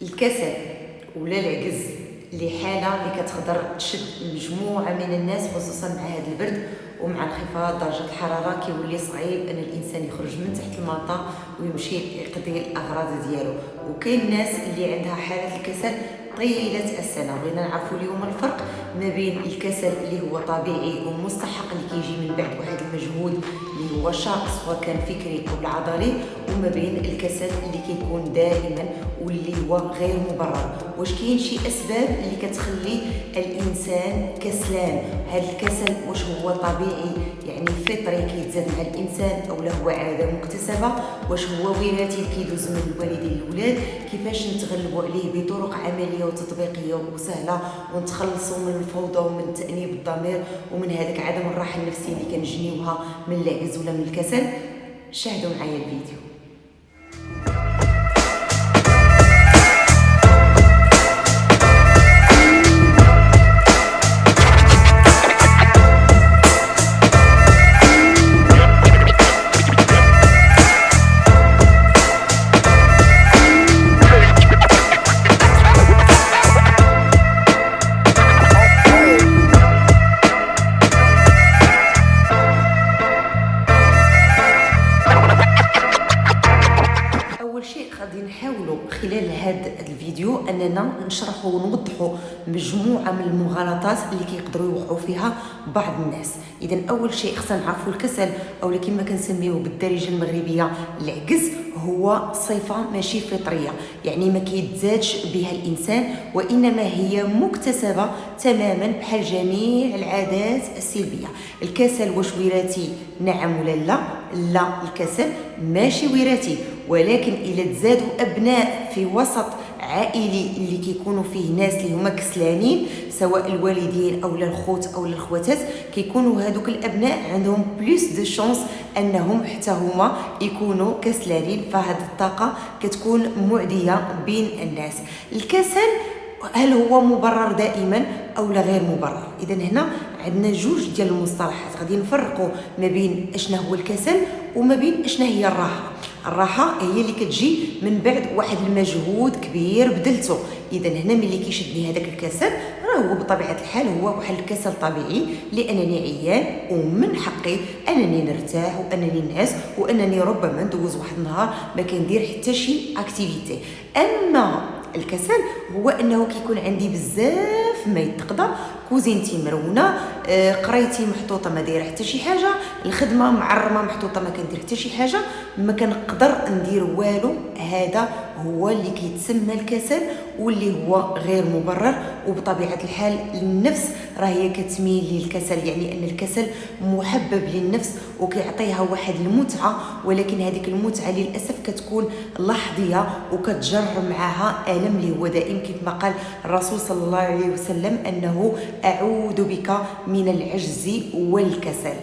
الكسل ولا العجز اللي حاله اللي كتقدر تشد مجموعه من الناس، خصوصا مع هذا البرد ومع انخفاض درجه الحراره. كيولي صعيب ان الانسان يخرج من تحت المطا ويمشي يقضي الاغراض ديالو. وكاين الناس اللي عندها حاله الكسل طيله السنه. بغينا نعرفوا اليوم الفرق ما بين الكسل اللي هو طبيعي ومستحق اللي كيجي من بعد واحد المجهود اللي هو شاق سواء كان فكري او العضلي، وما بين الكسل اللي كيكون دائما واللي هو غير مبرر. واش كاين شي اسباب اللي كتخلي الانسان كسلان؟ هذا الكسل واش هو طبيعي يعني فطري كيتزاد مع الانسان او لا هو عاده مكتسبه؟ واش هو وراثي كيدوز من الوالدين للولاد؟ كيفاش نتغلبوا عليه بطرق عمليه وتطبيقيه وسهله ونتخلصوا من الفوضى ومن تانيب الضمير ومن هذاك عدم الراحه النفسيه اللي كنجنيوها من العجز ولا من الكسل؟ شاهدوا معايا الفيديو. غادي نحاولوا خلال هذا الفيديو اننا نشرحوا ونوضحوا مجموعه من المغالطات اللي كيقدروا يوقعوا فيها بعض الناس. اذا اول شيء خصنا نعرفوا الكسل او كما كنسميوه بالدارجه المغربيه العجز هو صفه ماشي فطريه، يعني ما كيتزادش بها الانسان وانما هي مكتسبه تماما بحال جميع العادات السلبيه. الكسل واش وراثي؟ نعم ولا لا؟ لا، الكسل ماشي وراثي، ولكن الا تزادوا ابناء في وسط عائلي اللي كيكونوا فيه ناس اللي هما كسلانين سواء الوالدين او الخوت او الخواتات، كيكونوا هذوك الابناء عندهم بلوس دو شانس انهم حتى هما يكونوا كسلانين، فهاد الطاقه كتكون معديه بين الناس. الكسل هل هو مبرر دائما او لا غير مبرر؟ اذا هنا عندنا جوج ديال المصطلحات غادي نفرقوا ما بين اشنا هو الكسل وما بين اشنا هي الراحه. الراحه هي اللي كتجي من بعد واحد المجهود كبير بذلته. اذا هنا ملي كيشدني هذاك الكسل راه هو بطبيعه الحال هو واحد الكسل طبيعي لانني عيان ومن حقي انني نرتاح وانني نعس وانني ربما ندوز واحد النهار ما كندير حتى شي اكتيفيتي. اما الكسل هو انه كيكون عندي بزاف ما يتقضى، كوزينتي مرونه، قرايتي محطوطه ما دايره حتى شي حاجه، الخدمه معرمه محطوطه ما كندير حتى شي حاجه، ما كنقدر ندير والو. هذا هو اللي كيتسمى الكسل واللي هو غير مبرر. وبطبيعه الحال النفس راه هي كتميل للكسل، يعني ان الكسل محبب للنفس وكيعطيها واحد المتعه، ولكن هذيك المتعه للاسف كتكون لحظيه وكتجر معها الم اللي هو دائم، كيف ما قال الرسول صلى الله عليه وسلم انه اعوذ بك من العجز والكسل.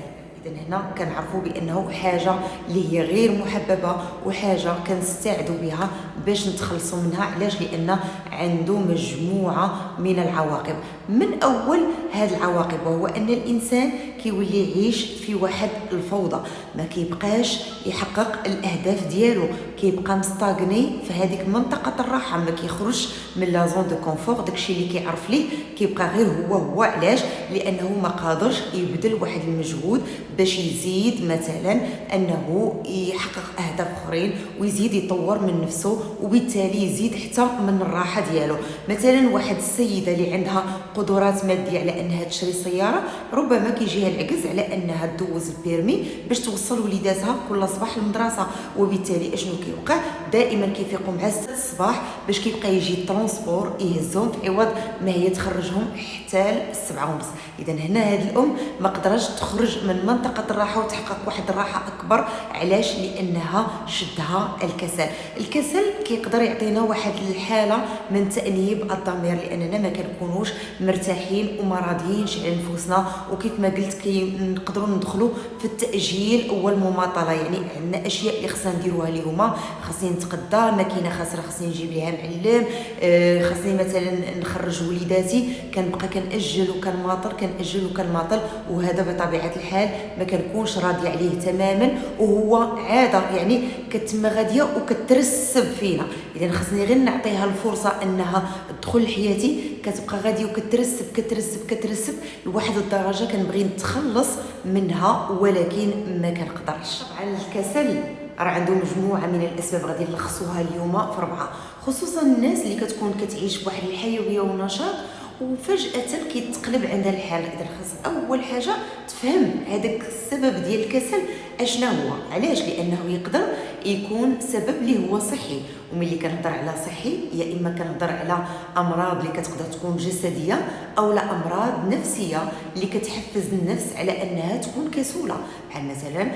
إذن هنا كنعرفوا بانه حاجه اللي هي غير محببه وحاجه كنستعدوا بها باش نتخلصوا منها. علاش؟ لان عنده مجموعه من العواقب. من اول هذه العواقب وهو ان الانسان كيولي يعيش في واحد الفوضى، ما كيبقاش يحقق الاهداف ديالو، كيبقى مستاغني في هذيك منطقه الراحه، ما كيخرجش من لا زون دو كونفور. داكشي اللي كيعرف ليه كيبقى غير هو. علاش؟ لانه ما قادرش يبذل واحد المجهود باش يزيد مثلا انه يحقق اهداف اخرين ويزيد يطور من نفسه، وبالتالي يزيد حتى من الراحه ديالو. مثلا واحد السيده اللي عندها قدرات ماديه على انها تشري سياره، ربما كيجيها العجز على انها تدوز البيرمي باش توصل وليداتها كل صباح للمدرسه، وبالتالي اشنو كيوقع؟ دائما كيفيقوا مع 6 الصباح باش كيبقى يجي الترونسبور يهزهم في عوض ما هي تخرجهم حتى 7:30. اذا هنا هذه الام ما قدرتش تخرج من منطقه الراحه وتحقق واحد الراحه اكبر. علاش؟ لانها شدها الكسل. الكسل كيقدر يعطينا واحد الحاله من تانيب الضمير لاننا ما كنكونوش مرتاحين وما راضيينش على نفوسنا، وكيف ما قلت نقدروا ندخلوا في التاجيل والمماطله. يعني عندنا اشياء اللي خصنا نديروها اليوم، خاصني نتقدى، ماكينه خاسره خاصني نجيب ليها معلم، خاصني مثلا نخرج وليداتي، كنبقى كنأجل وكنماطل، وهذا بطبيعه الحال ما كنكونش راضي عليه تماما، وهو عاده يعني كتم غاديه وكترسب فينا. اذا خصني غير نعطيها الفرصه انها تدخل لحياتي. كتبقى غادي وكترسب كترسب لواحد الدرجه كنبغي نتخلص منها ولكن ما كنقدرش. طبعا الكسل راه عنده مجموعه من الاسباب غادي نلخصوها اليوم في 4، خصوصا الناس اللي كتكون كتعيش بواحد الحيويه ونشاط وفجاه كيتقلب عندها الحال. اذا خاص اول حاجه تفهم هذاك السبب ديال الكسل اشنا هو. علاش؟ لانه يقدر يكون سبب اللي هو صحي، وملي كنهضر على صحي يا اما كنهضر على امراض اللي كتقدر تكون جسديه او لا امراض نفسيه اللي كتحفز النفس على انها تكون كسوله، بحال مثلا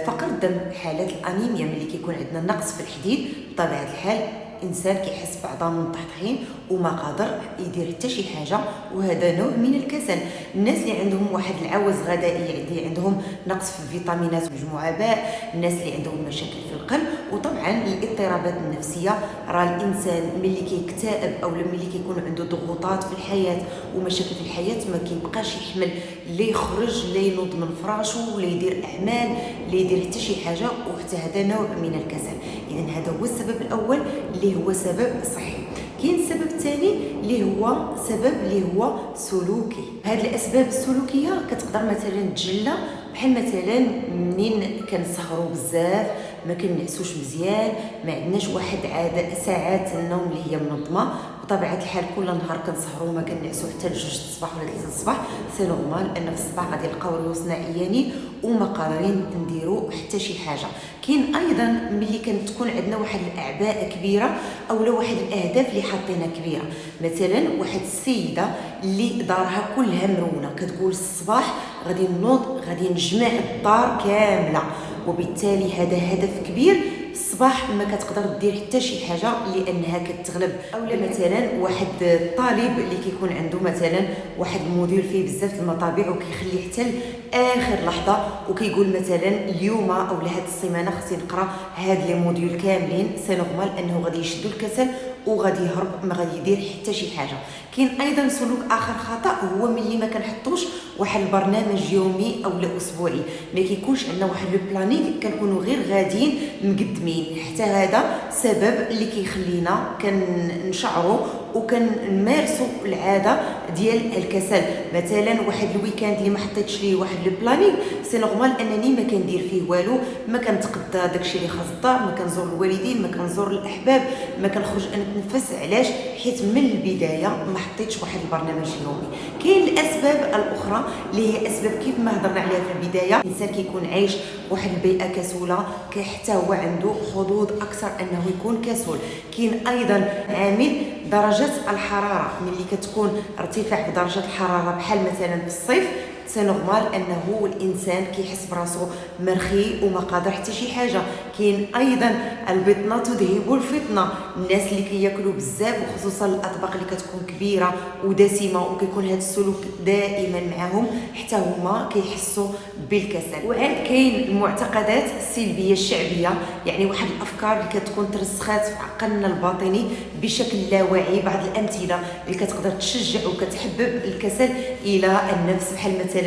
فقر الدم، حالات الانيميا ملي كيكون عندنا نقص في الحديد بطبيعه الحال انسان كيحس بعظامه مطحطحين وما قادر يدير حتى شي حاجه، وهذا نوع من الكسل. الناس اللي عندهم واحد العوز غذائي اللي عندهم نقص في الفيتامينات مجموعه باء، الناس اللي عندهم مشاكل في القلب، وطبعا الاضطرابات النفسيه. راه الانسان ملي كيكتئب او ملي كيكون عنده ضغوطات في الحياه ومشاكل في الحياه ما كيبقاش يحمل لا يخرج لا ينوض من فراشو ولا يدير اعمال لا يدير حتى شي حاجه، وحتى هذا نوع من الكسل. اذا هذا هو السبب الاول اللي هو سبب صحي. كاين السبب الثاني اللي هو سبب اللي هو سلوكي. هذه الاسباب السلوكيه كتقدر مثلا تجلى بحال مثلا منين كنسهروا بزاف، ما كنعسوش مزيان، ما عندناش واحد عاده ساعات النوم اللي هي منظمه. بطبيعه الحال كل نهار كنسهروا ما كنعسوا حتى لجوج الصباح ولا 3 الصباح، سي نورمال ان في الصباح غادي نلقاو روسنا عيانين وما قادرين نديروا حتى شي حاجه. كاين ايضا ملي كتكون عندنا واحد الاعباء كبيره او لا واحد الاهداف اللي حاطينها كبيره، مثلا واحد السيده اللي دارها كلها مرونه كتقول الصباح غادي نوض غادي نجمع الدار كامله، وبالتالي هذا هدف كبير. الصباح ما كتقدر دير حتى شي حاجه لانها كتغلب. اولا مثلا واحد الطالب اللي كيكون عنده مثلا واحد المدير فيه بزاف المطابع وكيخلي حتى لاخر لحظه وكيقول مثلا اليوم او لهاد السيمانه خصني نقرا هاد لي موديول كاملين، سي نورمال انه غادي يشدو الكسل وغادي يهرب ما غادي يدير حتى شي حاجه. كاين ايضا سلوك اخر خطا هو ملي ما كنحطوش واحد البرنامج يومي او لا اسبوعي، ما كيكونش عندنا واحد لو بلانينغ كنكونوا غير غاديين مقدمين. حتى هذا سبب اللي كيخلينا كنشعروا وكنمارسوا العاده ديال الكسل. مثلا واحد الويكاند اللي ما حطيتش ليه واحد لو بلانينغ سي نورمال انني ما كندير فيه والو، ما كنتقدى داكشي اللي خاص الدار، ما كنزور الوالدين، ما كنزور الاحباب، ما كنخرج نتنفس. علاش؟ حيت من البدايه ما حطيتش واحد البرنامج يومي. كاين الاسباب الاخرى اللي هي اسباب كيف ما هضرنا عليها في البدايه، الانسان كيكون عايش واحد البيئه كسوله حتى هو عنده حظوظ اكثر انه يكون كسول. كاين ايضا عامل درجه الحراره، ملي كتكون ارتفاع في درجه الحراره بحال مثلا في الصيف سي نورمال انه الانسان كيحس براسو مرخي وما قادر حتى شي حاجه. كاين ايضا البطنه تذهب الفطنه، الناس اللي كياكلوا بزاف وخصوصا الاطباق اللي كتكون كبيره ودسمه وكيكون هذا السلوك دائما معهم حتى هما كيحسوا بالكسل. وعاد كاين المعتقدات السلبيه الشعبيه، يعني واحد الافكار اللي كتكون ترسخات في عقلنا الباطني بشكل لا واعي. بعض الامثله اللي كتقدر تشجع وكتحبب الكسل الى النفس بحال مثلا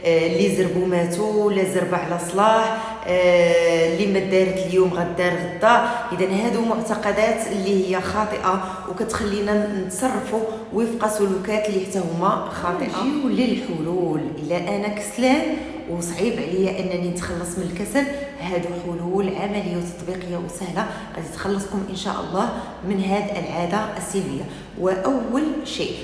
اللي زربوا ماتوا، لا زرب على صلاح، اللي ما دارت اليوم غدار غدا. اذا هادو معتقدات اللي هي خاطئه وكتخلينا نتصرفوا وفق سلوكات اللي حتى هما خاطئه. نجيو للحلول. الا انا كسلان وصعيب عليا انني نتخلص من الكسل، هادو حلول عمليه وتطبيقيه وسهله غادي تخلصكم ان شاء الله من هذه العاده السلبيه. واول شيء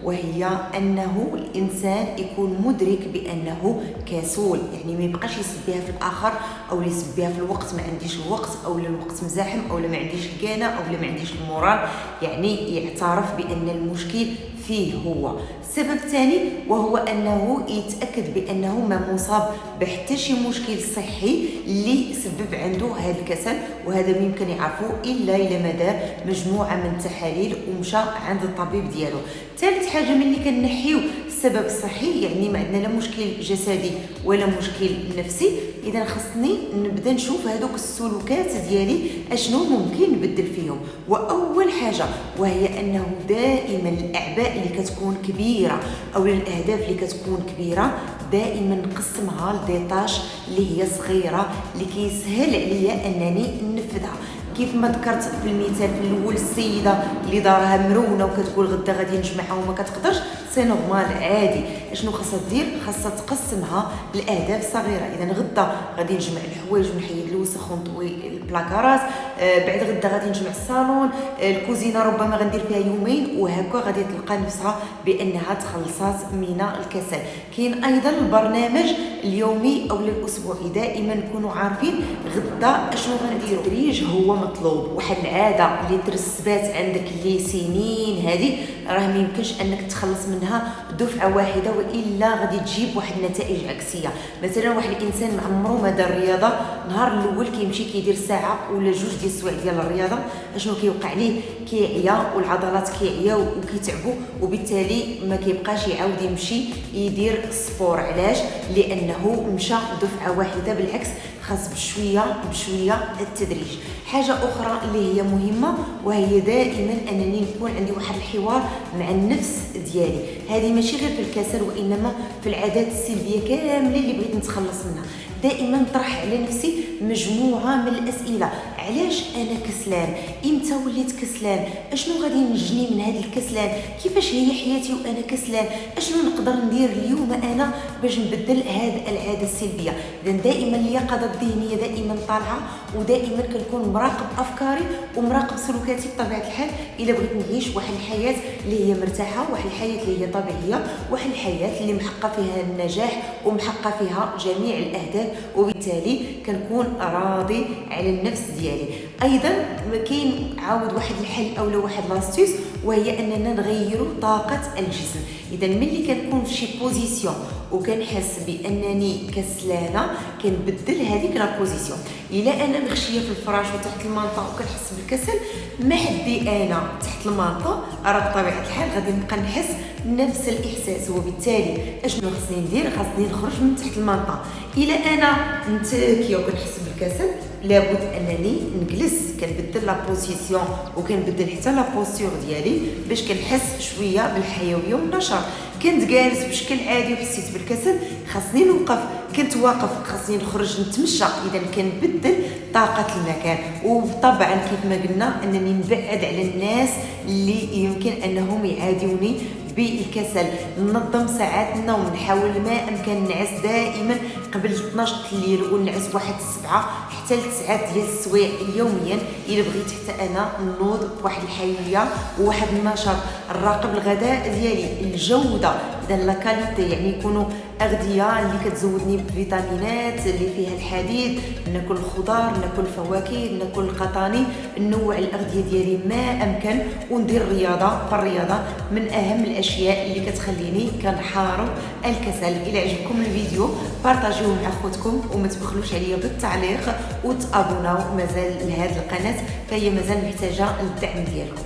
وهي انه الانسان يكون مدرك بانه كسول، يعني ما يبقاش يسب بها في الاخر او يسب بها في الوقت ما عنديش الوقت او الوقت مزاحم او ما عنديش الكانه او ما عنديش المورال، يعني يعترف بان المشكل فيه هو. السبب الثاني وهو انه يتاكد بانه ما مصاب بحتى شي مشكل صحي اللي سبب عنده هذا الكسل، وهذا ما يمكن يعرفه الا ما دار مجموعه من التحاليل ومشى عند الطبيب ديالو. ثالث حاجه ملي كنحيو السبب الصحي، يعني ما عندنا لا مشكل جسدي ولا مشكل نفسي، اذا خصني نبدا نشوف هذوك السلوكات ديالي اشنو ممكن نبدل فيهم. واول حاجه وهي انه دائما الاعباء اللي كتكون كبيره او الاهداف اللي كتكون كبيره دائما نقسمها لديطاش اللي هي صغيره اللي كيسهل عليا انني ننفذها. كيف ما ذكرت في المثال في الاول، السيده اللي دارها مرونه وكتقول غدا غادي نجمعها وما كتقدرش، سي نورمال عادي. اشنو خاصها دير؟ خاصها تقسمها لاهداف صغيره. اذا غدا غادي نجمع الحوايج ونحيد الوسخ ونطوي البلاكارات، بعد غدا غادي نجمع الصالون، الكوزينه ربما غندير فيها يومين، وهكا غادي تلقى نفسها بانها تخلصات من الكسل. كاين ايضا البرنامج اليومي او الاسبوعي، دائما نكونوا عارفين غدا اشنو غنديروا. التدريج هو مطلوب. واحد العاده اللي ترسبات عندك اللي سنين هذه راه ما يمكنش انك تخلص منها دفعه واحده، والا غادي تجيب واحد النتائج عكسيه. مثلا واحد الانسان ما عمره ما دار رياضه، نهار الاول كيمشي كيدير ساعه ولا جوج ديال السوايع ديال الرياضه، اشنو كيوقع ليه؟ كيعيا والعضلات كيعيا وكيتعبوا، وبالتالي ما كيبقاش يعاود يمشي يدير السبور. علاش؟ لانه مشى دفعه واحده. بالعكس خاص بشويه بشويه التدريج. حاجه اخرى اللي هي مهمه، وهي دائما انني نكون عندي واحد الحوار مع النفس ديالي. هذه ماشي غير في الكسل، وانما في العادات السلبيه كامله اللي بغيت نتخلص منها. دائما نطرح على نفسي مجموعه من الاسئله. علاش انا كسلان؟ امتى وليت كسلان؟ اشنو غادي ينجني من هذا الكسلان؟ كيفاش هي حياتي وانا كسلان؟ اشنو نقدر ندير اليوم انا باش نبدل هذه العاده السلبيه؟ اذا دائما اليقظه الذهنيه دائما طالعه، ودائما كنكون مراقب افكاري ومراقب سلوكاتي بطبيعه الحال، الا بغيت نعيش واحد الحياه اللي هي مرتاحه، واحد الحياه اللي هي طبيعيه، واحد الحياه اللي محققه فيها النجاح ومحققه فيها جميع الاهداف، وبالتالي كنكون راضي على النفس ديالي. ايضا كاين عاود واحد الحل اولا واحد لاستيس، وهي اننا نغيروا طاقه الجسم. اذا ملي كنكون في شي بوزيسيون وكنحس بانني كسلانه، كنبدل هذيك لا بوزيسيون. الا انا مخشيه في الفراش وتحت المنطقه وكنحس بالكسل، ما حدي انا تحت المنطقه، راه بطبيعه الحال غادي نبقى نحس نفس الاحساس. وبالتالي اشنو خصني ندير؟ خاصني نخرج من تحت المنطقه. الا انا متكيه وكنحس بالكسل، لابد انني نجلس، كنبدل لا بوزيسيون وكنبدل حتى لا بوستور ديالي باش كنحس شويه بالحيويه والنشاط. كنت جالس بشكل عادي وحسيت بالكسل، خاصني نوقف. كنت واقف، خاصني نخرج نتمشى. اذا كنبدل طاقه المكان. وطبعا كيف ما قلنا انني نبعد على الناس اللي يمكن انهم يعادوني بالكسل. ننظم ساعات النوم، نحاول ما امكن نعس دائما قبل 12 الليل، ونعس واحد 7 حتى ل 9 ديال السوايع يوميا الا بغيت حتى انا نوض بواحد الحيويه وواحد النشاط. نراقب الغداء ديالي، الجوده، اذا لا كاليتي، يعني يكونوا اغذيه اللي كتزودني بفيتامينات اللي فيها الحديد، ناكل الخضار، ناكل الفواكه، ناكل القطاني، نوع الاغذيه ديالي ما امكن، وندير الرياضه. فالرياضه من اهم الاشياء اللي كتخليني كنحارب الكسل. الى عجبكم الفيديو بارطاجيوه مع خوتكم، وما تبخلوش عليا بالتعليق وتابوناو. مازال لهذه القناه فهي مازال محتاجه للدعم ديالكم.